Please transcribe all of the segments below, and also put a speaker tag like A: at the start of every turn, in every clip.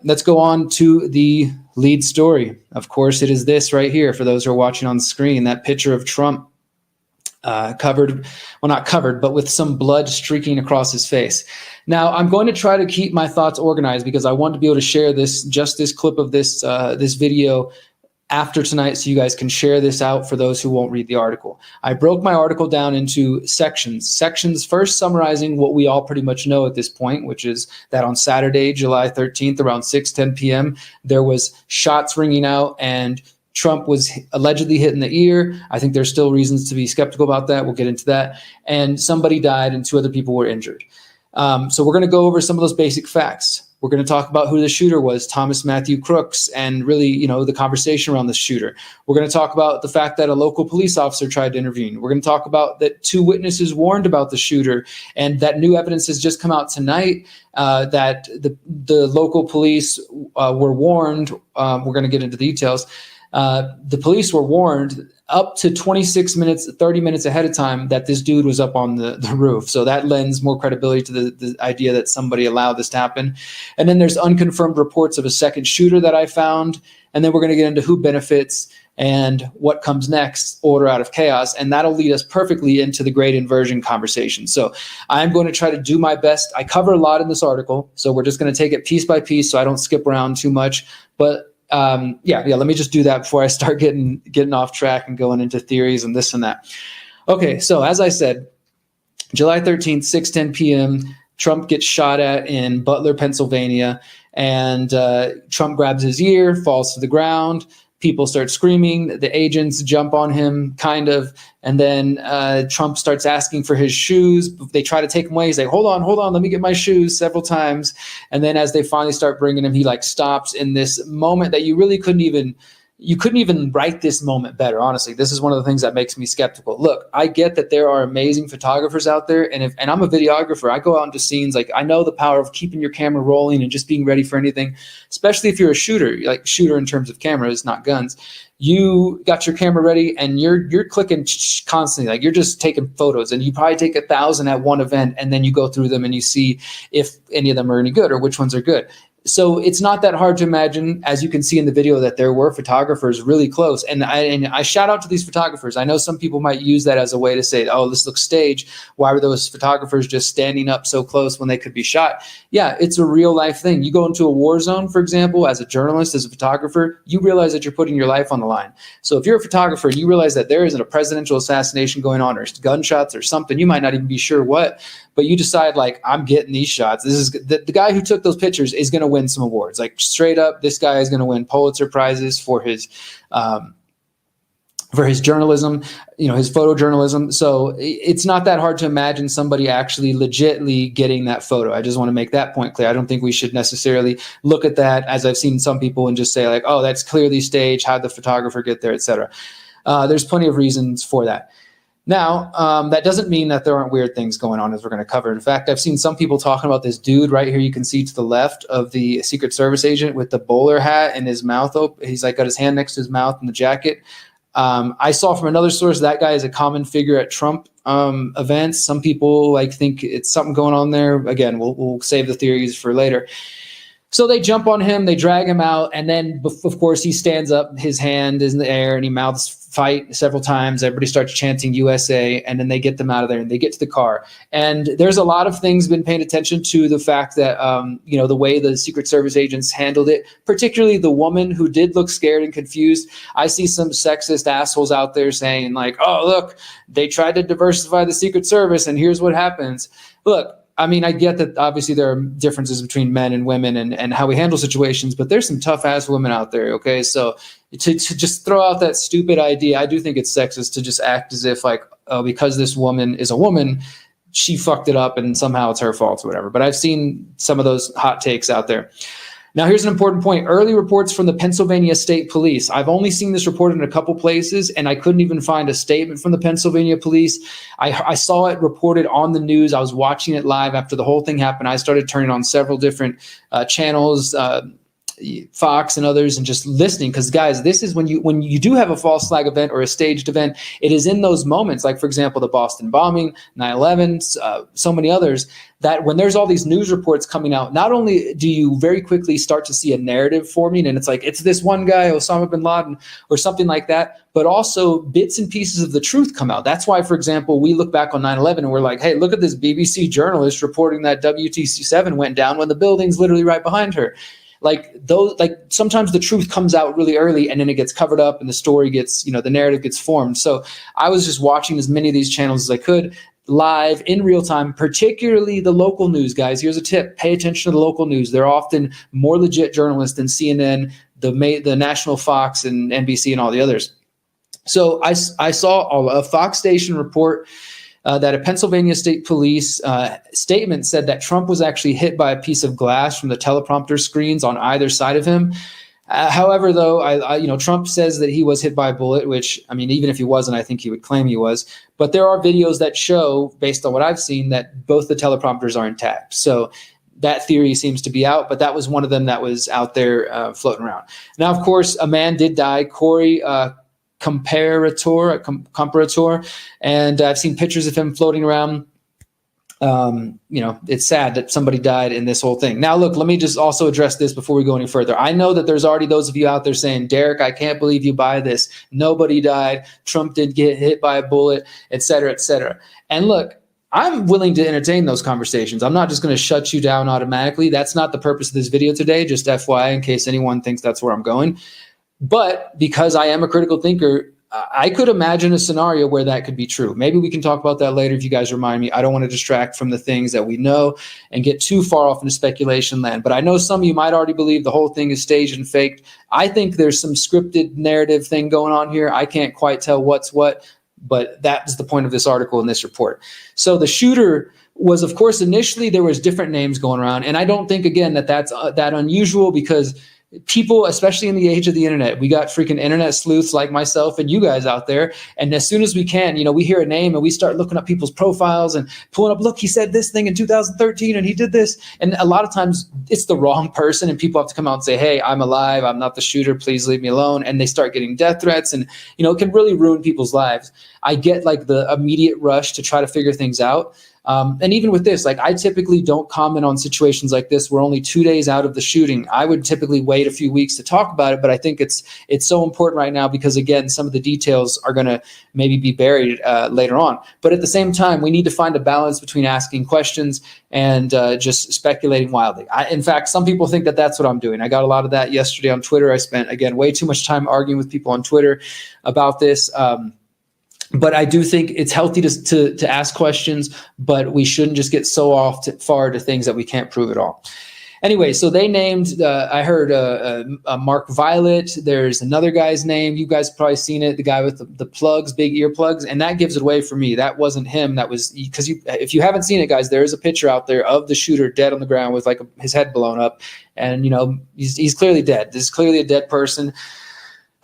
A: let's go on to the lead story. Of course, it is this right here for those who are watching on the screen, that picture of Trump covered, well, not covered, but with some blood streaking across his face. Now, I'm going to try to keep my thoughts organized because I want to be able to share this clip of this video after tonight so you guys can share this out for those who won't read the article. I broke my article down into sections. Sections first summarizing what we all pretty much know at this point, which is that on Saturday, July 13th, around 6:10 p.m., there was shots ringing out and Trump was allegedly hit in the ear. I think there's still reasons to be skeptical about that. We'll get into that. And somebody died and 2 other people were injured. So we're going to go over some of those basic facts. We're going to talk about who the shooter was, Thomas Matthew Crooks, and really, the conversation around the shooter. We're going to talk about the fact that a local police officer tried to intervene. We're going to talk about that 2 witnesses warned about the shooter, and that new evidence has just come out tonight that the local police were warned. We're going to get into details. The police were warned up to 26 minutes, 30 minutes ahead of time that this dude was up on the roof. So that lends more credibility to the idea that somebody allowed this to happen. And then there's unconfirmed reports of a second shooter that I found. And then we're going to get into who benefits and what comes next, order out of chaos. And that'll lead us perfectly into the great inversion conversation. So I'm going to try to do my best. I cover a lot in this article, so we're just going to take it piece by piece so I don't skip around too much. But let me just do that before I start getting off track and going into theories and this and that. Okay, so as I said, July 13th, 6:10 p.m., Trump gets shot at in Butler, Pennsylvania, and Trump grabs his ear, falls to the ground. People start screaming. The agents jump on him, kind of, and then Trump starts asking for his shoes. They try to take him away. He's like, hold on, let me get my shoes, several times. And then as they finally start bringing him, he stops in this moment that you really couldn't even write this moment better. Honestly, this is one of the things that makes me skeptical. Look, I get that there are amazing photographers out there, and I'm a videographer. I go out into scenes. I know the power of keeping your camera rolling and just being ready for anything, especially if you're a shooter, shooter in terms of cameras, not guns. You got your camera ready and you're clicking constantly. You're just taking photos, and you probably take 1,000 at one event, and then you go through them and you see if any of them are any good or which ones are good. So it's not that hard to imagine, as you can see in the video, that there were photographers really close. And I shout out to these photographers. I know some people might use that as a way to say, oh, this looks staged. Why were those photographers just standing up so close when they could be shot? Yeah, it's a real life thing. You go into a war zone, for example, as a journalist, as a photographer, you realize that you're putting your life on the line. So if you're a photographer, you realize that there isn't a presidential assassination going on, or gunshots or something. You might not even be sure what, but you decide, I'm getting these shots. This is the guy who took those pictures is going to win some awards. Straight up, this guy is going to win Pulitzer Prizes for his journalism, his photojournalism. So it's not that hard to imagine somebody actually legitly getting that photo. I just want to make that point clear. I don't think we should necessarily look at that, as I've seen some people, and just say oh, that's clearly staged. How'd the photographer get there, etc. There's plenty of reasons for that. Now, that doesn't mean that there aren't weird things going on, as we're going to cover. In fact, I've seen some people talking about this dude right here. You can see to the left of the Secret Service agent with the bowler hat and his mouth open. He's got his hand next to his mouth in the jacket. I saw from another source that guy is a common figure at Trump events. Some people think it's something going on there. Again, we'll save the theories for later. So they jump on him, they drag him out, and then, of course, he stands up, his hand is in the air, and he mouths fight several times. Everybody starts chanting USA, and then they get them out of there, and they get to the car. And there's a lot of things been paying attention to the fact that, the way the Secret Service agents handled it, particularly the woman who did look scared and confused. I see some sexist assholes out there saying, oh, look, they tried to diversify the Secret Service, and here's what happens. Look, I get that obviously there are differences between men and women and how we handle situations, but there's some tough ass women out there. Okay. So to just throw out that stupid idea, I do think it's sexist to just act as if because this woman is a woman, she fucked it up and somehow it's her fault or whatever. But I've seen some of those hot takes out there. Now, here's an important point. Early reports from the Pennsylvania State Police. I've only seen this reported in a couple places, and I couldn't even find a statement from the Pennsylvania police. I saw it reported on the news. I was watching it live after the whole thing happened. I started turning on several different channels, Fox and others, and just listening. Because guys, this is when you do have a false flag event or a staged event, it is in those moments, like for example, the Boston bombing, 9/11, so many others, that when there's all these news reports coming out, not only do you very quickly start to see a narrative forming, and it's like, it's this one guy, Osama bin Laden, or something like that, but also bits and pieces of the truth come out. That's why, for example, we look back on 9/11 and we're like, hey, look at this BBC journalist reporting that WTC-7 went down when the building's literally right behind her. Like sometimes the truth comes out really early and then it gets covered up and the story gets, the narrative gets formed. So I was just watching as many of these channels as I could, live in real time, particularly the local news, guys. Here's a tip: pay attention to the local news. They're often more legit journalists than CNN, the national Fox and NBC and all the others. So I saw a Fox station report that a Pennsylvania State Police statement said that Trump was actually hit by a piece of glass from the teleprompter screens on either side of him. However, though, Trump says that he was hit by a bullet, which, I mean, even if he wasn't, I think he would claim he was. But there are videos that show, based on what I've seen, that both the teleprompters are intact. So that theory seems to be out, but that was one of them that was out there floating around. Now, of course, a man did die, Corey Comparator, and I've seen pictures of him floating around. It's sad that somebody died in this whole thing. Now, look, let me just also address this before we go any further. I know that there's already those of you out there saying, Derrick, I can't believe you buy this. Nobody died. Trump did get hit by a bullet, et cetera, et cetera. And look, I'm willing to entertain those conversations. I'm not just going to shut you down automatically. That's not the purpose of this video today, just FYI, in case anyone thinks that's where I'm going. But because I am a critical thinker, I could imagine a scenario where that could be true. Maybe we can talk about that later if you guys remind me. I don't want to distract from the things that we know and get too far off into speculation land. But I know some of you might already believe the whole thing is staged and faked. I think there's some scripted narrative thing going on here. I can't quite tell what's what, but that's the point of this article and this report. So the shooter was, of course, initially there was different names going around. And I don't think, again, that's that unusual, because people, especially in the age of the internet, we got freaking internet sleuths like myself and you guys out there. And as soon as we can, we hear a name and we start looking up people's profiles and pulling up, look, he said this thing in 2013 and he did this. And a lot of times it's the wrong person and people have to come out and say, hey, I'm alive. I'm not the shooter. Please leave me alone. And they start getting death threats, and, it can really ruin people's lives. I get like the immediate rush to try to figure things out. And even with this, like, I typically don't comment on situations like this. We're only 2 days out of the shooting. I would typically wait a few weeks to talk about it, but I think it's so important right now because, again, some of the details are going to maybe be buried later on. But at the same time, we need to find a balance between asking questions and just speculating wildly. In fact, some people think that that's what I'm doing. I got a lot of that yesterday on Twitter. I spent, again, way too much time arguing with people on Twitter about this. But I do think it's healthy to ask questions, but we shouldn't just get so far to things that we can't prove at all. Anyway, so they named, I heard Mark Violet. There's another guy's name. You guys have probably seen it, the guy with the plugs, big earplugs, and that gives it away for me. That wasn't him. That was because if you haven't seen it, guys, there is a picture out there of the shooter dead on the ground with like his head blown up. And, he's clearly dead. This is clearly a dead person.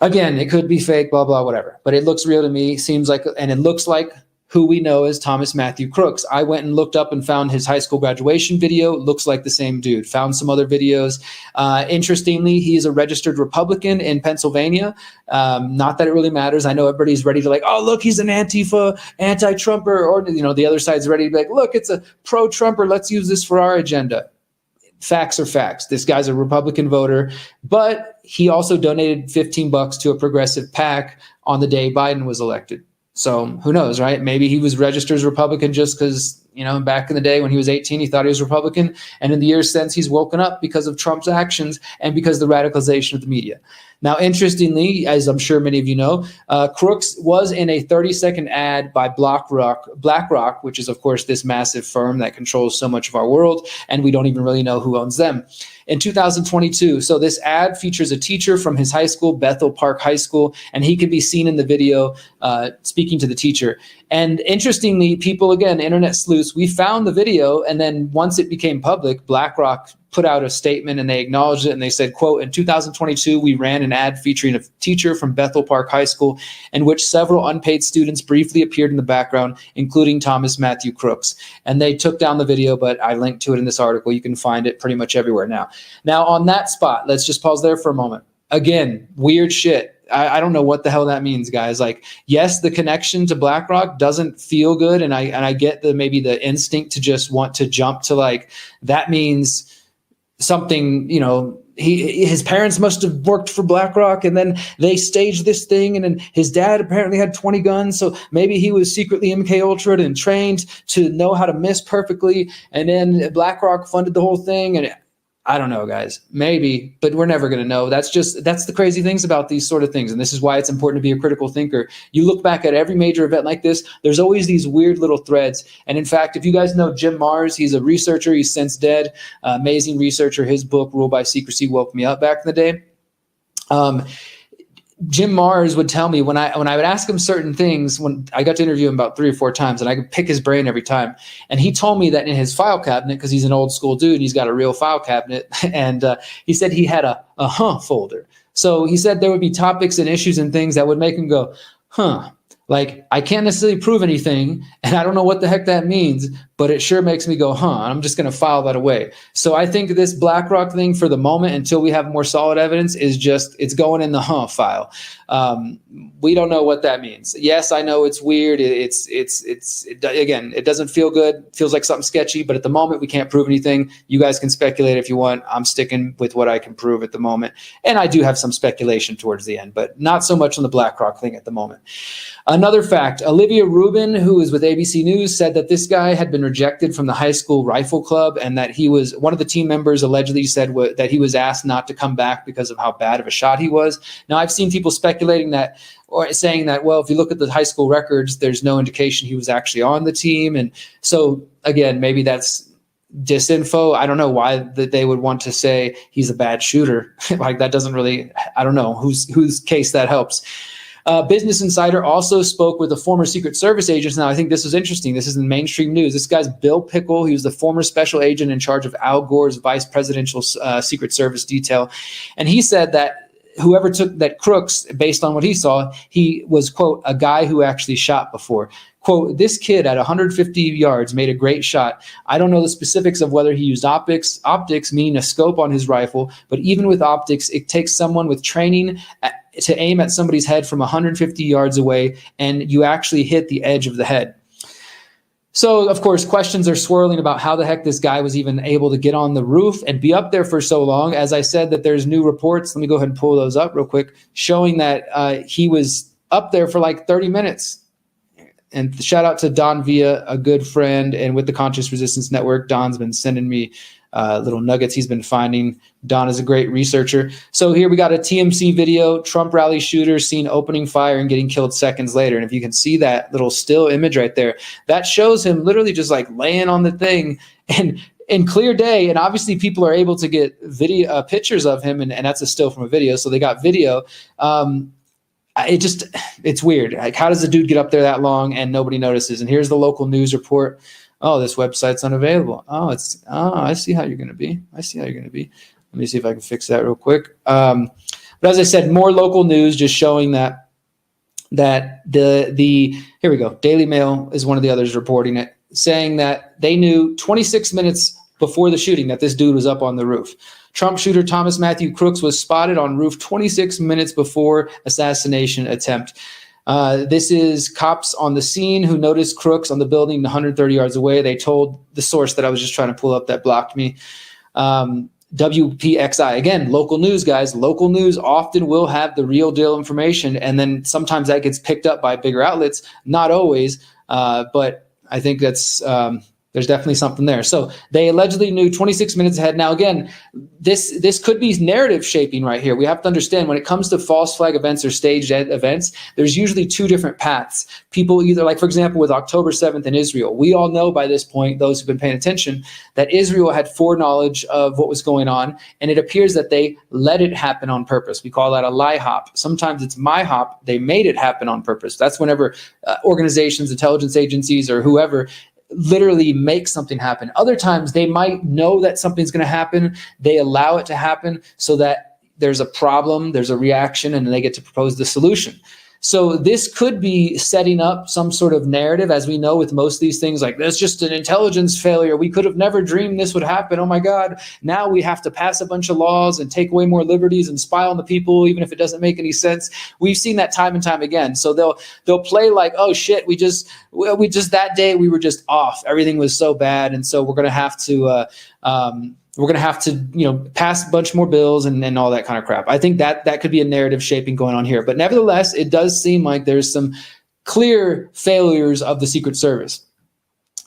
A: Again, it could be fake, blah, blah, whatever. But it looks real to me, seems like, and it looks like who we know as Thomas Matthew Crooks. I went and looked up and found his high school graduation video. Looks like the same dude. Found some other videos. Interestingly, he is a registered Republican in Pennsylvania. Not that it really matters. I know everybody's ready to like, oh, look, he's an Antifa, anti-Trumper, or, the other side's ready to be like, look, it's a pro-Trumper. Let's use this for our agenda. Facts are facts. This guy's a Republican voter, but he also donated $15 to a progressive PAC on the day Biden was elected. So who knows, right? Maybe he was registered as Republican just because, back in the day when he was 18, he thought he was Republican. And in the years since, he's woken up because of Trump's actions and because of the radicalization of the media. Now, interestingly, as I'm sure many of you know, Crooks was in a 30-second ad by BlackRock, which is, of course, this massive firm that controls so much of our world, and we don't even really know who owns them. In 2022, so this ad features a teacher from his high school, Bethel Park High School, and he could be seen in the video speaking to the teacher. And interestingly, people, again, internet sleuths, we found the video, and then once it became public, BlackRock put out a statement and they acknowledged it, and they said, quote, "In 2022, we ran an ad featuring a teacher from Bethel Park High School in which several unpaid students briefly appeared in the background, including Thomas Matthew Crooks." And they took down the video, but I linked to it in this article. You can find it pretty much everywhere now. Now, on that spot, let's just pause there for a moment. Again, weird shit. I don't know what the hell that means, guys. Like, yes, the connection to BlackRock doesn't feel good, and I get maybe the instinct to just want to jump to, like, that means something, you know, his parents must have worked for BlackRock, and then they staged this thing, and then his dad apparently had 20 guns, so maybe he was secretly MK Ultra and trained to know how to miss perfectly, and then BlackRock funded the whole thing. And I don't know, guys. Maybe, but we're never going to know. That's the crazy things about these sort of things. And this is why it's important to be a critical thinker. You look back at every major event like this, there's always these weird little threads. And in fact, if you guys know Jim Marrs, he's a researcher. He's since dead. Amazing researcher. His book, Rule by Secrecy, woke me up back in the day. Jim Marrs would tell me when I would ask him certain things, when I got to interview him about 3 or 4 times, and I could pick his brain every time. And he told me that in his file cabinet, because he's an old school dude, he's got a real file cabinet. And he said he had a folder. So he said there would be topics and issues and things that would make him go, huh. Like, I can't necessarily prove anything, and I don't know what the heck that means, but it sure makes me go, huh, I'm just going to file that away. So I think this BlackRock thing for the moment, until we have more solid evidence, is just, it's going in the file. We don't know what that means. Yes, I know it's weird. Again, it doesn't feel good. It feels like something sketchy, but at the moment we can't prove anything. You guys can speculate if you want. I'm sticking with what I can prove at the moment. And I do have some speculation towards the end, but not so much on the BlackRock thing at the moment. Another fact, Olivia Rubin, who is with ABC News, said that this guy had been rejected from the high school rifle club, and that he was, one of the team members allegedly said that he was asked not to come back because of how bad of a shot he was. Now, I've seen people speculating that, or saying that, well, if you look at the high school records, there's no indication he was actually on the team. And so, again, maybe that's disinfo. I don't know why that they would want to say he's a bad shooter. Like, that doesn't really, I don't know whose case that helps. Business Insider also spoke with a former Secret Service agent. Now, I think this is interesting. This is in mainstream news. This guy's Bill Pickle. He was the former special agent in charge of Al Gore's vice presidential Secret Service detail. And he said that whoever took that Crooks, based on what he saw, he was, quote, a guy who actually shot before. Quote, this kid at 150 yards made a great shot. I don't know the specifics of whether he used optics, meaning a scope on his rifle, but even with optics, it takes someone with training to aim at somebody's head from 150 yards away, and you actually hit the edge of the head. So, of course, questions are swirling about how the heck this guy was even able to get on the roof and be up there for so long. As I said, that there's new reports, let me go ahead and pull those up real quick, showing that he was up there for like 30 minutes. And shout out to Don Villa, a good friend, and with the Conscious Resistance Network, Don's been sending me little nuggets he's been finding. Don is a great researcher. So here we got a TMC video, Trump rally shooter seen opening fire and getting killed seconds later. And if you can see that little still image right there, that shows him literally just like laying on the thing and in clear day. And obviously people are able to get video pictures of him, and that's a still from a video. So they got video. It's weird. Like, how does the dude get up there that long and nobody notices? And here's the local news report. Oh, this website's unavailable. Oh, I see how you're going to be. Let me see if I can fix that real quick. But as I said, more local news just showing that the here we go. Daily Mail is one of the others reporting it, saying that they knew 26 minutes before the shooting that this dude was up on the roof. Trump shooter Thomas Matthew Crooks was spotted on roof 26 minutes before assassination attempt. This is cops on the scene who noticed Crooks on the building 130 yards away. They told the source that I was just trying to pull up that blocked me. WPXI, again, local news, guys. Local news often will have the real deal information, and then sometimes that gets picked up by bigger outlets. Not always, but I think that's there's definitely something there. So they allegedly knew 26 minutes ahead. Now, again, this could be narrative shaping right here. We have to understand when it comes to false flag events or staged events, there's usually two different paths. People either, like, for example, with October 7th in Israel, we all know by this point, those who've been paying attention, that Israel had foreknowledge of what was going on, and it appears that they let it happen on purpose. We call that a lie hop. Sometimes it's my hop. They made it happen on purpose. That's whenever organizations, intelligence agencies, or whoever literally make something happen. Other times they might know that something's going to happen. They allow it to happen so that there's a problem, there's a reaction, and they get to propose the solution. So this could be setting up some sort of narrative, as we know with most of these things, like there's just an intelligence failure. We could have never dreamed this would happen. Oh my God, now we have to pass a bunch of laws and take away more liberties and spy on the people, even if it doesn't make any sense. We've seen that time and time again. So they'll play like, oh shit, we just that day we were just off. Everything was so bad, and so we're gonna have to pass a bunch more bills and all that kind of crap. I think that could be a narrative shaping going on here. But nevertheless, it does seem like there's some clear failures of the Secret Service.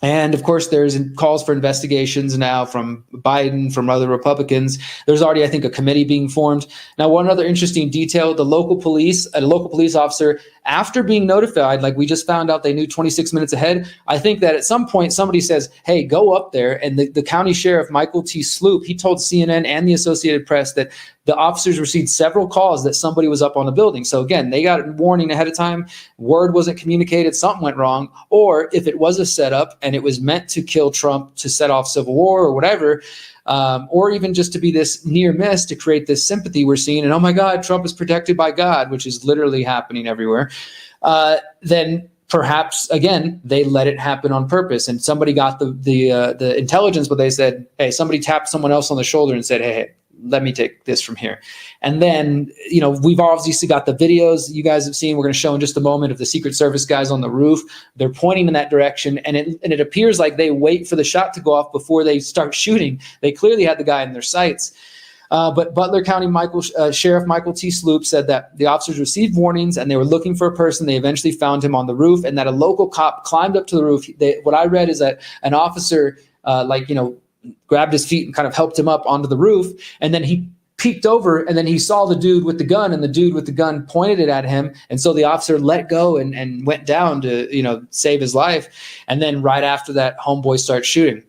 A: And of course, there's calls for investigations now from Biden, from other Republicans. There's already, I think, a committee being formed. Now, one other interesting detail, a local police officer, after being notified, like we just found out they knew 26 minutes ahead, I think that at some point somebody says, hey, go up there. And the county sheriff, Michael T. Sloop, he told CNN and the Associated Press that the officers received several calls that somebody was up on the building. So again, they got a warning ahead of time. Word wasn't communicated. Something went wrong. Or if it was a setup and it was meant to kill Trump to set off civil war or whatever, or even just to be this near miss to create this sympathy we're seeing. And oh my God, Trump is protected by God, which is literally happening everywhere. Then perhaps, again, they let it happen on purpose. And somebody got the intelligence, but they said, hey, somebody tapped someone else on the shoulder and said, hey, let me take this from here. And then, we've obviously got the videos you guys have seen. We're going to show in just a moment of the Secret Service guys on the roof. They're pointing in that direction. And it appears like they wait for the shot to go off before they start shooting. They clearly had the guy in their sights. But Butler County Sheriff Michael T. Sloop said that the officers received warnings and they were looking for a person. They eventually found him on the roof, and that a local cop climbed up to the roof. What I read is that an officer, grabbed his feet and kind of helped him up onto the roof. And then he peeked over and then he saw the dude with the gun, and the dude with the gun pointed it at him. And so the officer let go and went down to, save his life. And then right after that, homeboy starts shooting.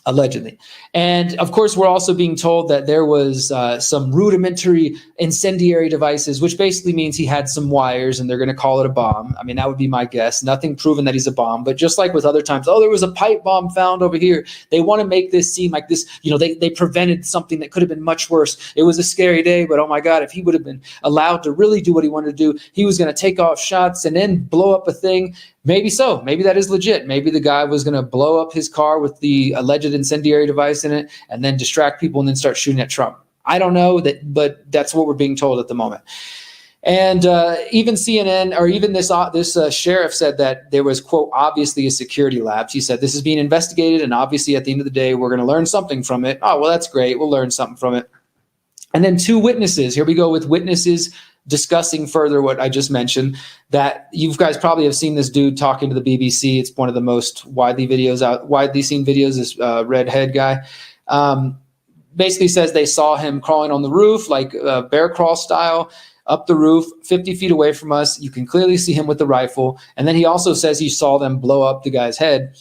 A: Allegedly. And of course, we're also being told that there was some rudimentary incendiary devices, which basically means he had some wires and they're going to call it a bomb. I mean, that would be my guess. Nothing proven that he's a bomb, but just like with other times, there was a pipe bomb found over here. They want to make this seem like this, they prevented something that could have been much worse. It was a scary day, but oh my God, if he would have been allowed to really do what he wanted to do, he was going to take off shots and then blow up a thing. Maybe so. Maybe that is legit. Maybe the guy was going to blow up his car with the alleged incendiary device in it and then distract people and then start shooting at Trump. I don't know that, but that's what we're being told at the moment. And even CNN, or even this sheriff said that there was, quote, obviously a security lapse. He said this is being investigated, and obviously at the end of the day, we're going to learn something from it. Oh, well, that's great. We'll learn something from it. And then two witnesses. Here we go with witnesses discussing further what I just mentioned, that you guys probably have seen this dude talking to the BBC. It's one of the most widely seen videos, this redhead guy. Basically says they saw him crawling on the roof, like bear crawl style, up the roof, 50 feet away from us. You can clearly see him with the rifle. And then he also says he saw them blow up the guy's head.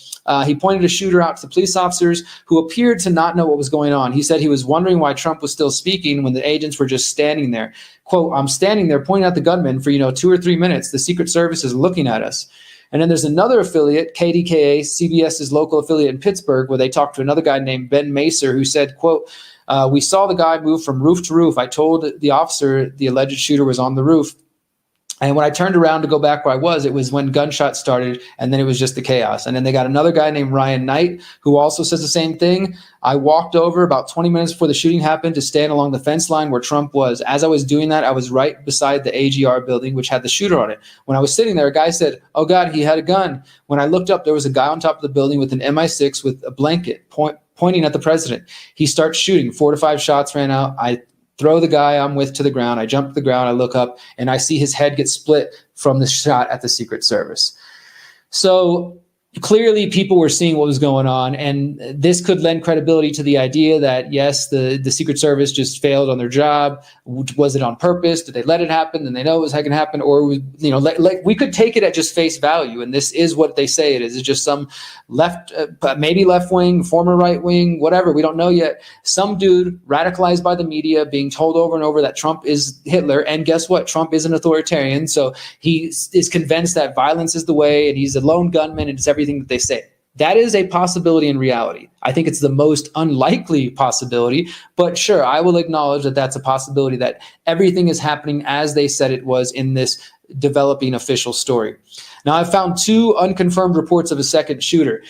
A: He pointed a shooter out to the police officers who appeared to not know what was going on. He said he was wondering why Trump was still speaking when the agents were just standing there. Quote, I'm standing there pointing at the gunman for, 2 or 3 minutes. The Secret Service is looking at us. And then there's another affiliate, KDKA, CBS's local affiliate in Pittsburgh, where they talked to another guy named Ben Macer, who said, quote, we saw the guy move from roof to roof. I told the officer the alleged shooter was on the roof. And when I turned around to go back where I was, it was when gunshots started, and then it was just the chaos. And then they got another guy named Ryan Knight, who also says the same thing. I walked over about 20 minutes before the shooting happened to stand along the fence line where Trump was. As I was doing that, I was right beside the AGR building, which had the shooter on it. When I was sitting there, a guy said, oh God, he had a gun. When I looked up, there was a guy on top of the building with an MI6 with a blanket pointing at the president. He starts shooting. 4 to 5 shots ran out. I throw the guy I'm with to the ground. I jump to the ground. I look up, and I see his head get split from the shot at the Secret Service. So clearly people were seeing what was going on, and this could lend credibility to the idea that, yes, the Secret Service just failed on their job. Was it on purpose? Did they let it happen and they know it was going to happen? Or, we could take it at just face value, and this is what they say it is. It's just some maybe left wing, former right wing, whatever. We don't know yet. Some dude radicalized by the media being told over and over that Trump is Hitler. And guess what? Trump is an authoritarian. So he is convinced that violence is the way, and he's a lone gunman, and it's everything that they say. That is a possibility in reality. I think it's the most unlikely possibility, but sure, I will acknowledge that that's a possibility, that everything is happening as they said it was in this developing official story. Now, I've found 2 unconfirmed reports of a second shooter.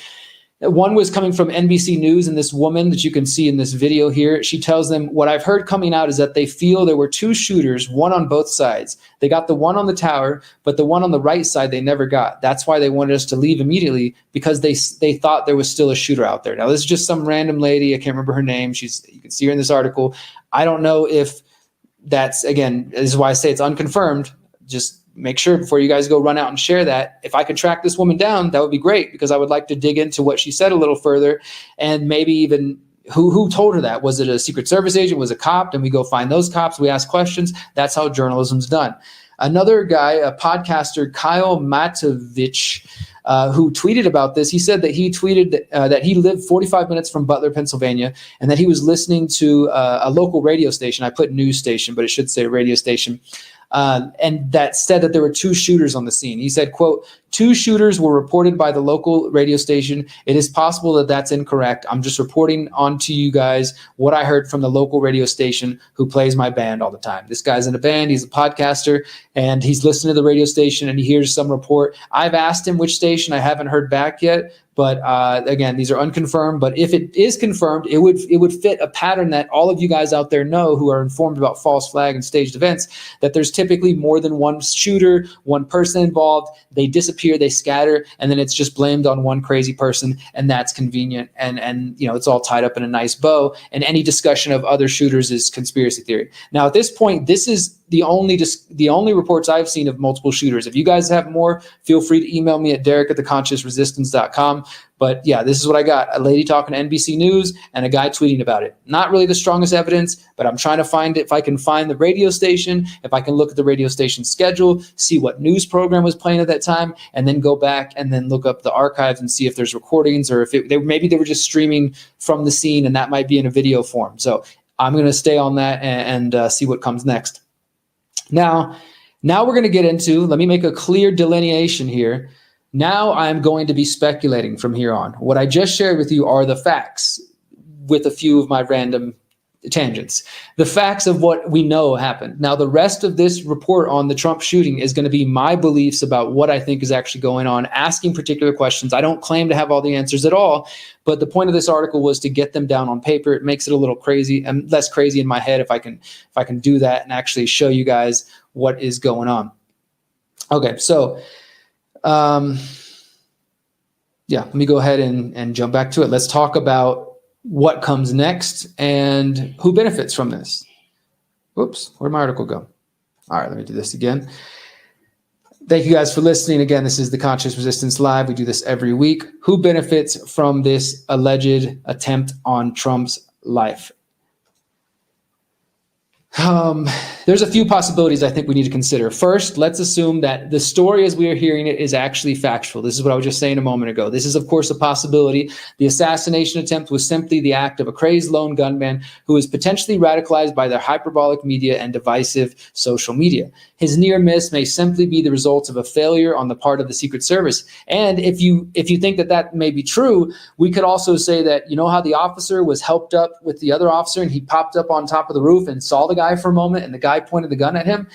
A: One was coming from NBC News, and this woman that you can see in this video here, she tells them, what I've heard coming out is that they feel there were 2 shooters, one on both sides. They got the one on the tower, but the one on the right side they never got. That's why they wanted us to leave immediately, because they thought there was still a shooter out there. Now, this is just some random lady. I can't remember her name. You can see her in this article. I don't know if that's, again, this is why I say it's unconfirmed. Just make sure before you guys go run out and share that. If I could track this woman down, that would be great, because I would like to dig into what she said a little further, and maybe even who told her that. Was it a Secret Service agent? Was it a cop? And we go find those cops. We ask questions. That's how journalism's done. Another guy, a podcaster, Kyle Matovich, who tweeted about this, he said that he tweeted that he lived 45 minutes from Butler, Pennsylvania, and that he was listening to a local radio station. I put news station, but it should say radio station. And that said that there were 2 shooters on the scene. He said, quote, 2 shooters were reported by the local radio station. It is possible that that's incorrect. I'm just reporting on to you guys what I heard from the local radio station who plays my band all the time. This guy's in a band. He's a podcaster, and he's listening to the radio station, and he hears some report. I've asked him which station. I haven't heard back yet. But again, these are unconfirmed. But if it is confirmed, it would fit a pattern that all of you guys out there know, who are informed about false flag and staged events, that there's typically more than one shooter, one person involved. They disappear, they scatter, and then it's just blamed on one crazy person, and that's convenient. And it's all tied up in a nice bow. And any discussion of other shooters is conspiracy theory. Now, at this point, this is the only reports I've seen of multiple shooters. If you guys have more, feel free to email me at derrick@theconsciousresistance.com. But yeah, this is what I got. A lady talking to NBC News and a guy tweeting about it. Not really the strongest evidence, but I'm trying to find it. If I can find the radio station, if I can look at the radio station schedule, see what news program was playing at that time, and then go back and then look up the archives and see if there's recordings, or if maybe they were just streaming from the scene, and that might be in a video form. So I'm going to stay on that and see what comes next. Now we're going to get into, let me make a clear delineation here. Now I'm going to be speculating from here on. What I just shared with you are the facts, with a few of my random tangents. The facts of what we know happened. Now, the rest of this report on the Trump shooting is going to be my beliefs about what I think is actually going on, asking particular questions. I don't claim to have all the answers at all, but the point of this article was to get them down on paper. It makes it a little crazy and less crazy in my head if I can do that and actually show you guys what is going on. Okay, so let me go ahead and jump back to it. Let's talk about what comes next and who benefits from this. Whoops, where'd my article go? All right, let me do this again. Thank you guys for listening. Again, this is the Conscious Resistance Live. We do this every week. Who benefits from this alleged attempt on Trump's life? There's a few possibilities I think we need to consider. First, let's assume that the story as we are hearing it is actually factual. This is what I was just saying a moment ago. This is, of course, a possibility. The assassination attempt was simply the act of a crazed lone gunman who is potentially radicalized by their hyperbolic media and divisive social media. His near miss may simply be the result of a failure on the part of the Secret Service. And if you think that may be true, we could also say that, you know how the officer was helped up with the other officer and he popped up on top of the roof and saw the guy for a moment and the guy pointed the gun at him?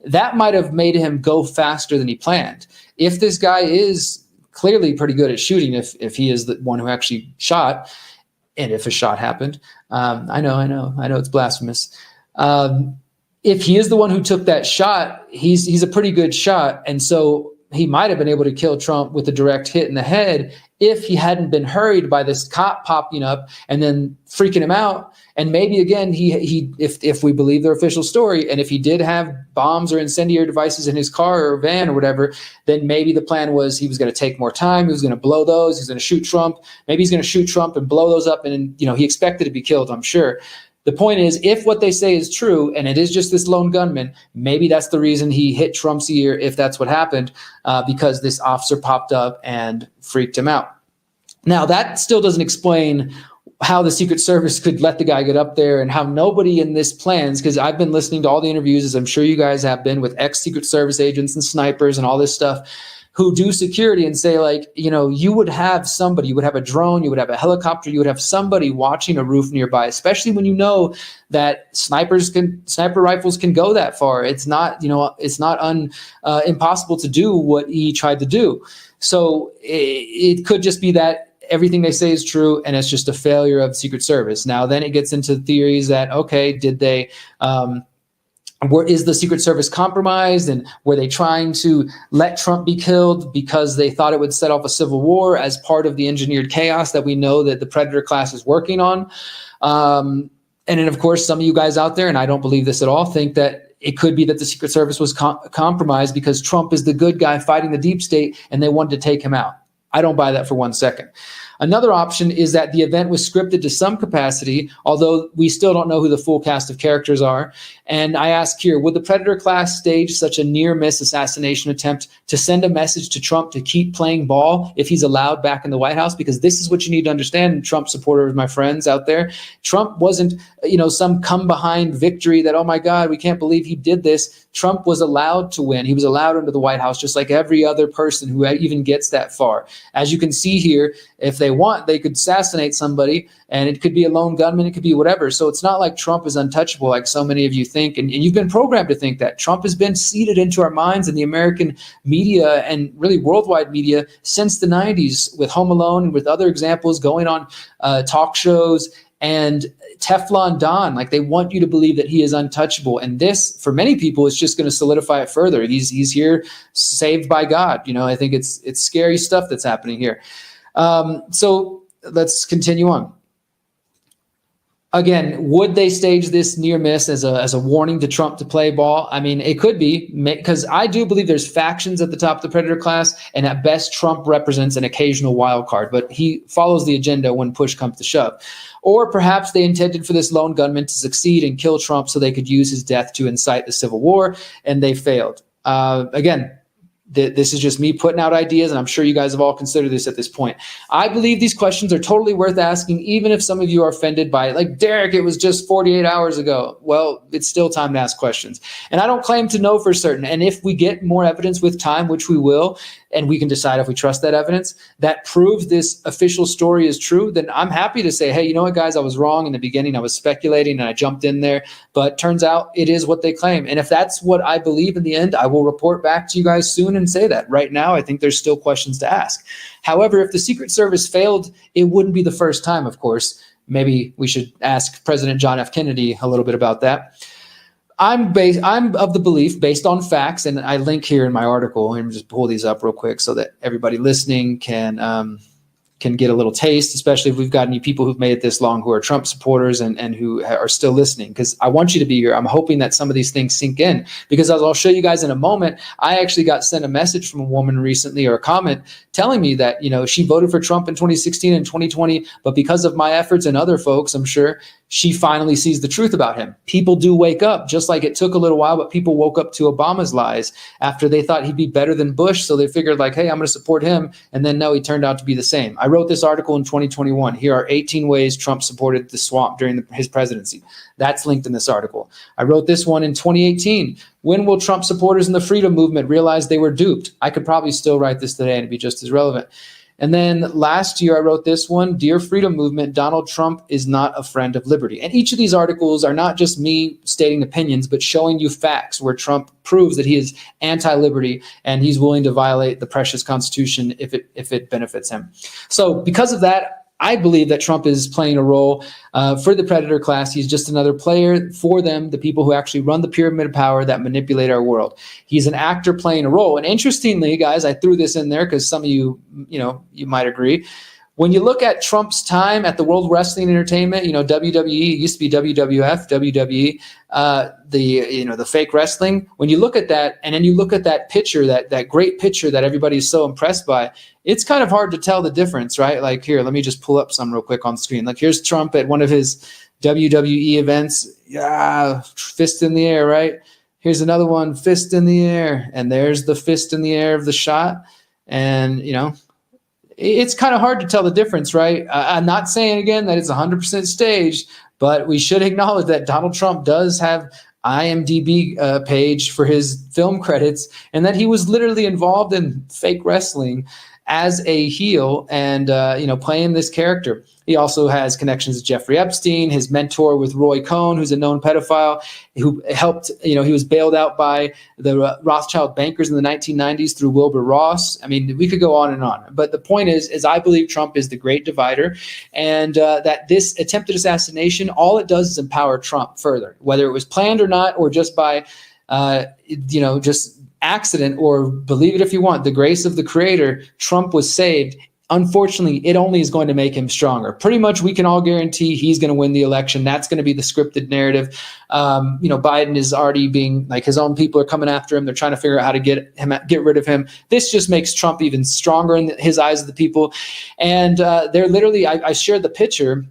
A: That might have made him go faster than he planned. If this guy is clearly pretty good at shooting, if he is the one who actually shot, and if a shot happened, I know it's blasphemous. If he is the one who took that shot, he's a pretty good shot. And so he might have been able to kill Trump with a direct hit in the head if he hadn't been hurried by this cop popping up and then freaking him out. And maybe again, if we believe their official story, and if he did have bombs or incendiary devices in his car or van or whatever, then maybe the plan was he was going to take more time. He was going to blow those. He's going to shoot Trump. Maybe he's going to shoot Trump and blow those up. And he expected to be killed, I'm sure. The point is, if what they say is true, and it is just this lone gunman, maybe that's the reason he hit Trump's ear, if that's what happened, because this officer popped up and freaked him out. Now, that still doesn't explain how the Secret Service could let the guy get up there and how nobody in this plans, because I've been listening to all the interviews, as I'm sure you guys have been, with ex-Secret Service agents and snipers and all this stuff, who do security and say, like, you would have somebody, you would have a drone, you would have a helicopter, you would have somebody watching a roof nearby, especially when you know that sniper rifles can go that far. It's not, impossible to do what he tried to do. So it could just be that everything they say is true, and it's just a failure of Secret Service. Now, then it gets into theories that, okay, did they, is the Secret Service compromised, and were they trying to let Trump be killed because they thought it would set off a civil war as part of the engineered chaos that we know that the Predator class is working on? And then, of course, some of you guys out there, and I don't believe this at all, think that it could be that the Secret Service was compromised because Trump is the good guy fighting the deep state and they wanted to take him out. I don't buy that for 1 second. Another option is that the event was scripted to some capacity, although we still don't know who the full cast of characters are. And I ask here, would the Predator class stage such a near-miss assassination attempt to send a message to Trump to keep playing ball if he's allowed back in the White House? Because this is what you need to understand, Trump supporters, my friends out there. Trump wasn't, some come-behind victory that, oh my God, we can't believe he did this. Trump was allowed to win. He was allowed into the White House, just like every other person who even gets that far. As you can see here, if they want, they could assassinate somebody, and it could be a lone gunman, it could be whatever. So it's not like Trump is untouchable, like so many of you think, and you've been programmed to think that. Trump has been seeded into our minds in the American media and really worldwide media since the 90s, with Home Alone and with other examples going on talk shows and Teflon Don. Like, they want you to believe that he is untouchable. And this, for many people, is just going to solidify it further. He's here saved by God. I think it's scary stuff that's happening here. So let's continue on. Again, would they stage this near miss as a warning to Trump to play ball? I mean, it could be, because I do believe there's factions at the top of the Predator class, and at best, Trump represents an occasional wild card, but he follows the agenda when push comes to shove. Or perhaps they intended for this lone gunman to succeed and kill Trump so they could use his death to incite the civil war, and they failed. Again, this is just me putting out ideas, and I'm sure you guys have all considered this at this point. I believe these questions are totally worth asking, even if some of you are offended by it. Like, Derrick, it was just 48 hours ago. Well, it's still time to ask questions. And I don't claim to know for certain. And if we get more evidence with time, which we will, and we can decide if we trust that evidence, that proves this official story is true, then I'm happy to say, hey, you know what, guys, I was wrong in the beginning. I was speculating and I jumped in there, but turns out it is what they claim. And if that's what I believe in the end, I will report back to you guys soon and say that. Right now, I think there's still questions to ask. However, if the Secret Service failed, it wouldn't be the first time, of course. Maybe we should ask President John F. Kennedy a little bit about that. I'm of the belief, based on facts, and I link here in my article, and just pull these up real quick so that everybody listening can get a little taste, especially if we've got any people who've made it this long who are Trump supporters and who are still listening, because I want you to be here. I'm hoping that some of these things sink in, because as I'll show you guys in a moment, I actually got sent a message from a woman recently, or a comment, telling me that, she voted for Trump in 2016 and 2020, but because of my efforts and other folks, I'm sure, she finally sees the truth about him. People do wake up, just like it took a little while, but people woke up to Obama's lies after they thought he'd be better than Bush. So they figured, like, hey, I'm going to support him. And then no, he turned out to be the same. I wrote this article in 2021. Here are 18 ways Trump supported the swamp during his presidency. That's linked in this article. I wrote this one in 2018. When will Trump supporters in the freedom movement realize they were duped? I could probably still write this today and it'd be just as relevant. And then last year, I wrote this one, Dear Freedom Movement, Donald Trump is not a friend of liberty. And each of these articles are not just me stating opinions, but showing you facts where Trump proves that he is anti-liberty and he's willing to violate the precious Constitution if it benefits him. So because of that, I believe that Trump is playing a role for the Predator class. He's just another player for them, the people who actually run the pyramid of power that manipulate our world. He's an actor playing a role. And interestingly, guys, I threw this in there because some of you, you might agree. When you look at Trump's time at the World Wrestling Entertainment, WWE, used to be WWF, WWE, the fake wrestling. When you look at that, and then you look at that picture, that great picture that everybody's so impressed by, it's kind of hard to tell the difference, right? Like here, let me just pull up some real quick on screen. Like here's Trump at one of his WWE events. Yeah, fist in the air, right? Here's another one, fist in the air. And there's the fist in the air of the shot. And, it's kind of hard to tell the difference, right? I'm not saying, again, that it's 100% staged, but we should acknowledge that Donald Trump does have IMDb page for his film credits, and that he was literally involved in fake wrestling as a heel and, playing this character. He also has connections to Jeffrey Epstein, his mentor with Roy Cohn, who's a known pedophile, who helped, he was bailed out by the Rothschild bankers in the 1990s through Wilbur Ross. I mean, we could go on and on. But the point is I believe Trump is the great divider, and that this attempted assassination, all it does is empower Trump further, whether it was planned or not, or just by, just accident, or believe it if you want, the grace of the creator. Trump was saved. Unfortunately, it only is going to make him stronger. Pretty much we can all guarantee he's going to win the election. That's going to be the scripted narrative. Biden is already being, like, his own people are coming after him. They're trying to figure out how to get rid of him. This just makes Trump even stronger in his eyes of the people. And they're literally, I shared the picture.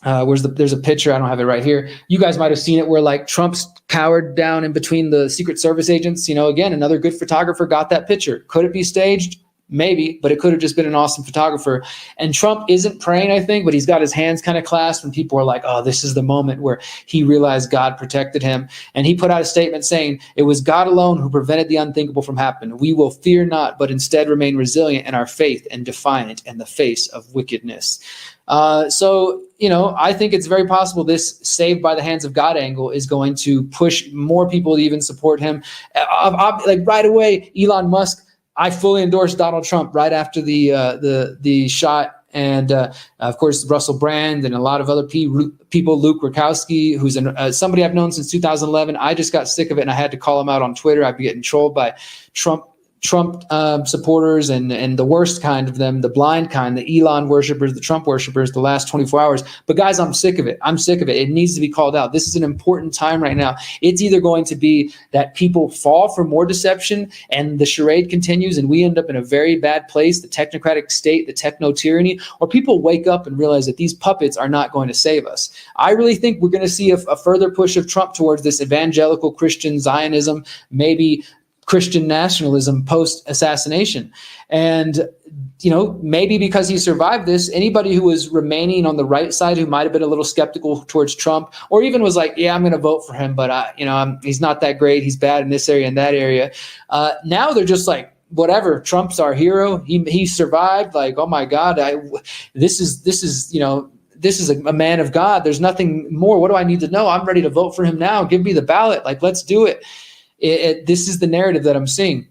A: There's a picture, I don't have it right here. You guys might have seen it, where like Trump's cowered down in between the Secret Service agents. Again, another good photographer got that picture. Could it be staged? Maybe, but it could have just been an awesome photographer. And Trump isn't praying, I think, but he's got his hands kind of clasped, and people are like, oh, this is the moment where he realized God protected him. And he put out a statement saying, it was God alone who prevented the unthinkable from happening. We will fear not, but instead remain resilient in our faith and defiant in the face of wickedness. I think it's very possible this saved by the hands of God angle is going to push more people to even support him. Like right away, Elon Musk, I fully endorse Donald Trump right after the shot. And of course, Russell Brand and a lot of other people, Luke Rakowski, who's somebody I've known since 2011. I just got sick of it, and I had to call him out on Twitter. I've been getting trolled by Trump supporters and the worst kind of them, the blind kind, the Elon worshipers, the Trump worshipers, the last 24 hours. But guys, I'm sick of it. I'm sick of it. It needs to be called out. This is an important time right now. It's either going to be that people fall for more deception and the charade continues and we end up in a very bad place, the technocratic state, the techno tyranny, or people wake up and realize that these puppets are not going to save us. I really think we're going to see a further push of Trump towards this evangelical Christian Zionism, maybe Christian nationalism post-assassination. And, maybe because he survived this, anybody who was remaining on the right side, who might have been a little skeptical towards Trump, or even was like, yeah, I'm going to vote for him, but, he's not that great. He's bad in this area and that area. Now they're just like, whatever, Trump's our hero. He survived. Like, oh my God, this is a man of God. There's nothing more. What do I need to know? I'm ready to vote for him now. Give me the ballot. Like, let's do it. This is the narrative that I'm seeing.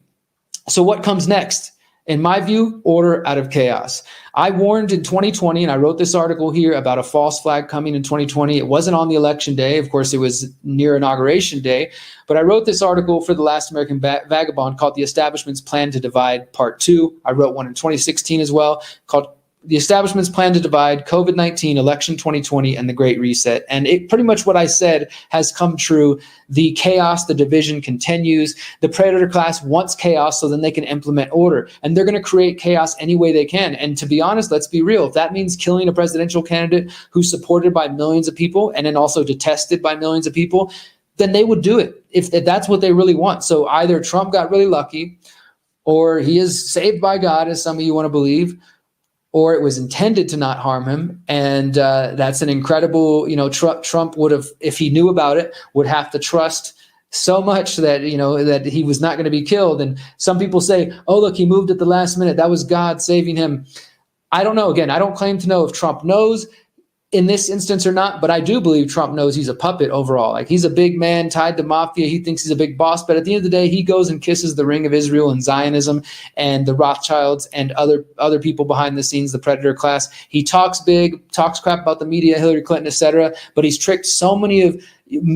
A: So what comes next? In my view, order out of chaos. I warned in 2020, and I wrote this article here about a false flag coming in 2020. It wasn't on the election day. Of course, it was near Inauguration Day. But I wrote this article for The Last American Vagabond called The Establishment's Plan to Divide, Part 2. I wrote one in 2016 as well called The Establishment's Plan to Divide, COVID-19, Election 2020, and the Great Reset. And it pretty much what I said has come true. The chaos, the division continues. The predator class wants chaos so then they can implement order. And they're going to create chaos any way they can. And to be honest, let's be real. If that means killing a presidential candidate who's supported by millions of people and then also detested by millions of people, then they would do it if that's what they really want. So either Trump got really lucky, or he is saved by God, as some of you want to believe, or it was intended to not harm him. And that's an incredible, Trump would have, if he knew about it, would have to trust so much that, that he was not going to be killed. And some people say, oh, look, he moved at the last minute. That was God saving him. I don't know. Again, I don't claim to know if Trump knows in this instance or not, but I do believe Trump knows he's a puppet overall. Like, he's a big man tied to mafia. He thinks he's a big boss, but at the end of the day, he goes and kisses the ring of Israel and Zionism and the Rothschilds and other people behind the scenes, the predator class. He talks big, talks crap about the media, Hillary Clinton, etc., but he's tricked so many of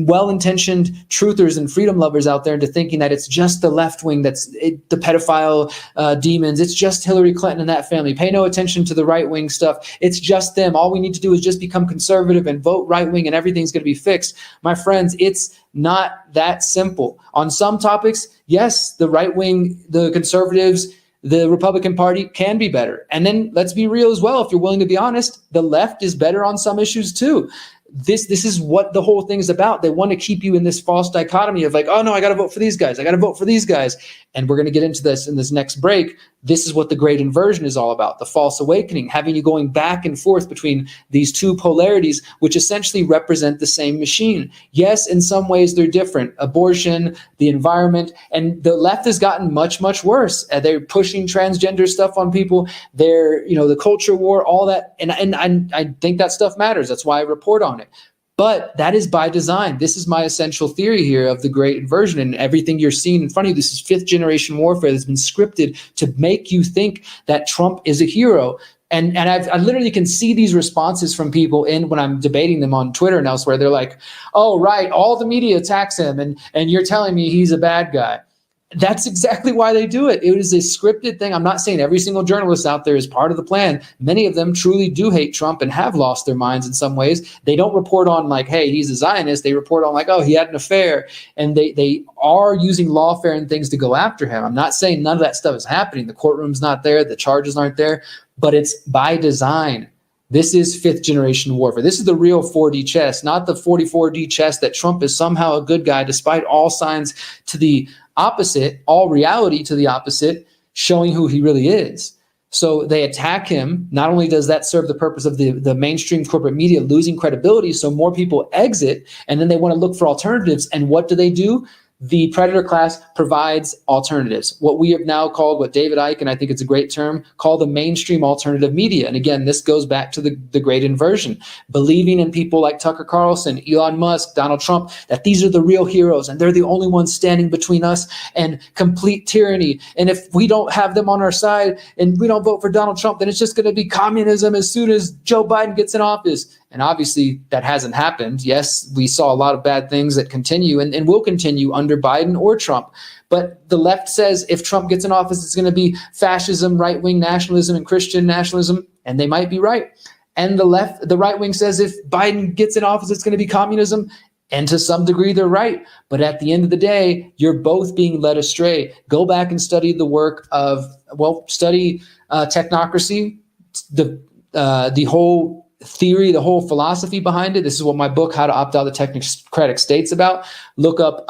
A: well-intentioned truthers and freedom lovers out there into thinking that it's just the left wing, the pedophile demons. It's just Hillary Clinton and that family. Pay no attention to the right wing stuff. It's just them. All we need to do is just become conservative and vote right wing and everything's going to be fixed. My friends, it's not that simple. On some topics, yes, the right wing, the conservatives, the Republican Party can be better. And then let's be real as well. If you're willing to be honest, the left is better on some issues too. This is what the whole thing is about. They want to keep you in this false dichotomy of like, oh no, I got to vote for these guys. I got to vote for these guys. And we're going to get into this in this next break. This is what the great inversion is all about, the false awakening, having you going back and forth between these two polarities, which essentially represent the same machine. Yes, in some ways they're different. Abortion, the environment, and the left has gotten much, much worse. They're pushing transgender stuff on people. They're, the culture war, all that. And I think that stuff matters. That's why I report on it. But that is by design. This is my essential theory here of the great inversion, and everything you're seeing in front of you. This is fifth generation warfare that's been scripted to make you think that Trump is a hero. And I literally can see these responses from people when I'm debating them on Twitter and elsewhere. They're like, oh, right, all the media attacks him, and you're telling me he's a bad guy. That's exactly why they do it. It is a scripted thing. I'm not saying every single journalist out there is part of the plan. Many of them truly do hate Trump and have lost their minds in some ways. They don't report on like, hey, he's a Zionist. They report on like, oh, he had an affair. And they are using lawfare and things to go after him. I'm not saying none of that stuff is happening. The courtroom's not there. The charges aren't there. But it's by design. This is fifth generation warfare. This is the real 4D chess, not the 44D chess that Trump is somehow a good guy, despite all signs to the opposite, all reality to the opposite, showing who he really is. So they attack him. Not only does that serve the purpose of the mainstream corporate media losing credibility, so more people exit, and then they want to look for alternatives. And what do? The predator class provides alternatives. What we have now called, what David Icke, and I think it's a great term, called the mainstream alternative media. And again, this goes back to the great inversion. Believing in people like Tucker Carlson, Elon Musk, Donald Trump, that these are the real heroes and they're the only ones standing between us and complete tyranny. And if we don't have them on our side and we don't vote for Donald Trump, then it's just going to be communism as soon as Joe Biden gets in office. And obviously that hasn't happened. Yes, we saw a lot of bad things that continue and will continue under Biden or Trump. But the left says if Trump gets in office, it's going to be fascism, right-wing nationalism, and Christian nationalism. And they might be right. And the right wing says if Biden gets in office, it's going to be communism. And to some degree, they're right. But at the end of the day, you're both being led astray. Go back and study the work of, study technocracy, the whole theory, the whole philosophy behind it. This is what my book, How to Opt Out of the Technocratic State's about. Look up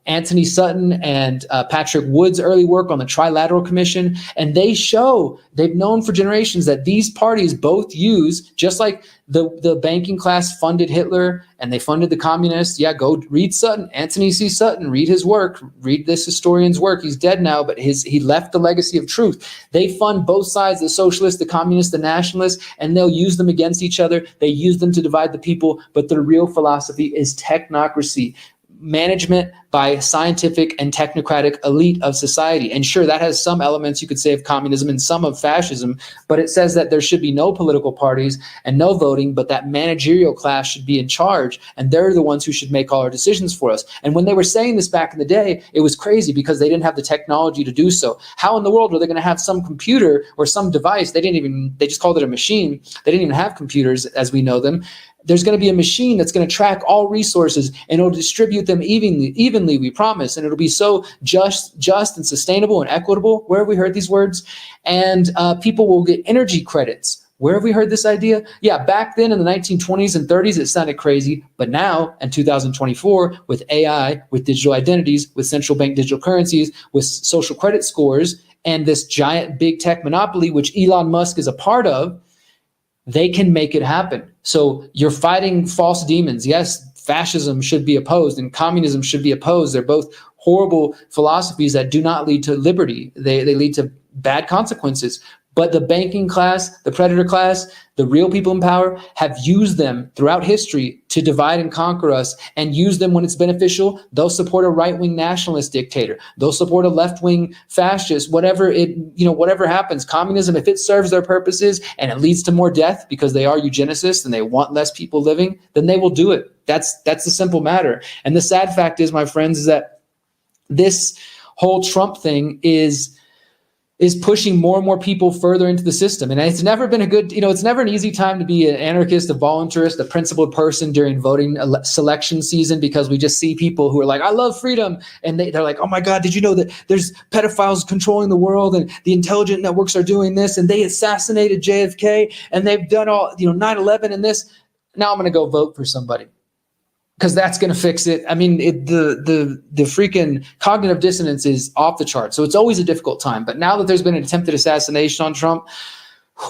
A: Anthony Sutton and Patrick Wood's early work on the Trilateral Commission. And they've known for generations that these parties both use, just like the banking class funded Hitler and they funded the communists. Yeah, go read Sutton, Anthony C. Sutton, read his work, read this historian's work. He's dead now, but he left the legacy of truth. They fund both sides, the socialists, the communists, the nationalists, and they'll use them against each other. They use them to divide the people, but their real philosophy is technocracy. Management by scientific and technocratic elite of society. And sure, that has some elements, you could say, of communism and some of fascism, but it says that there should be no political parties and no voting, but that managerial class should be in charge, and they're the ones who should make all our decisions for us. And when they were saying this back in the day, it was crazy because they didn't have the technology to do so. How in the world were they going to have some computer or some device? They just called it a machine. They didn't even have computers as we know them. There's going to be a machine that's going to track all resources and it'll distribute them evenly, we promise. And it'll be so just and sustainable and equitable. Where have we heard these words? And people will get energy credits. Where have we heard this idea? Yeah, back then in the 1920s and 30s, it sounded crazy. But now in 2024, with AI, with digital identities, with central bank digital currencies, with social credit scores, and this giant big tech monopoly, which Elon Musk is a part of, they can make it happen. So you're fighting false demons. Yes, fascism should be opposed and communism should be opposed. They're both horrible philosophies that do not lead to liberty. They lead to bad consequences. But the banking class, the predator class, the real people in power have used them throughout history to divide and conquer us, and use them when it's beneficial. They'll support a right-wing nationalist dictator. They'll support a left-wing fascist, whatever happens. Communism, if it serves their purposes and it leads to more death because they are eugenicists and they want less people living, then they will do it. That's the simple matter. And the sad fact is, my friends, is that this whole Trump thing is pushing more and more people further into the system. And it's never been it's never an easy time to be an anarchist, a voluntarist, a principled person during voting selection season, because we just see people who are like, I love freedom. And they're like, oh my God, did you know that there's pedophiles controlling the world and the intelligent networks are doing this and they assassinated JFK and they've done all, 9/11 and this. Now I'm going to go vote for somebody. because that's going to fix it. I mean, the freaking cognitive dissonance is off the chart. So it's always a difficult time. But now that there's been an attempted assassination on Trump,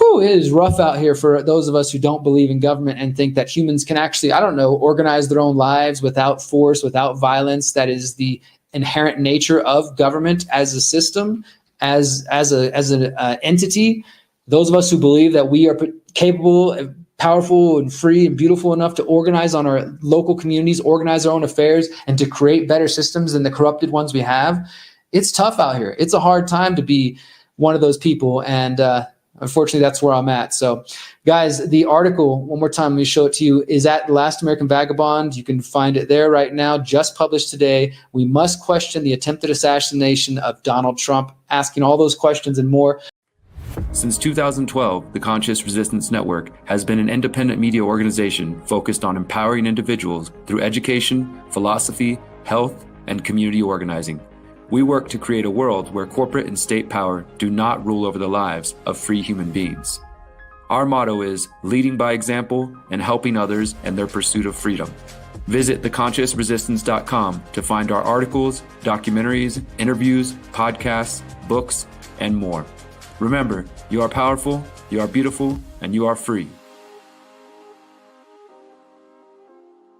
A: it is rough out here for those of us who don't believe in government and think that humans can actually, organize their own lives without force, without violence. That is the inherent nature of government as a system, as an entity. Those of us who believe that we are capable, powerful and free and beautiful enough to organize on our local communities, organize our own affairs, and to create better systems than the corrupted ones we have. It's tough out here. It's a hard time to be one of those people. And unfortunately, that's where I'm at. So, guys, the article, one more time, let me show it to you, is at Last American Vagabond. You can find it there right now, just published today. We must question the attempted assassination of Donald Trump, asking all those questions and more.
B: Since 2012, the Conscious Resistance Network has been an independent media organization focused on empowering individuals through education, philosophy, health, and community organizing. We work to create a world where corporate and state power do not rule over the lives of free human beings. Our motto is leading by example and helping others in their pursuit of freedom. Visit theconsciousresistance.com to find our articles, documentaries, interviews, podcasts, books, and more. Remember, you are powerful, you are beautiful, and you are free.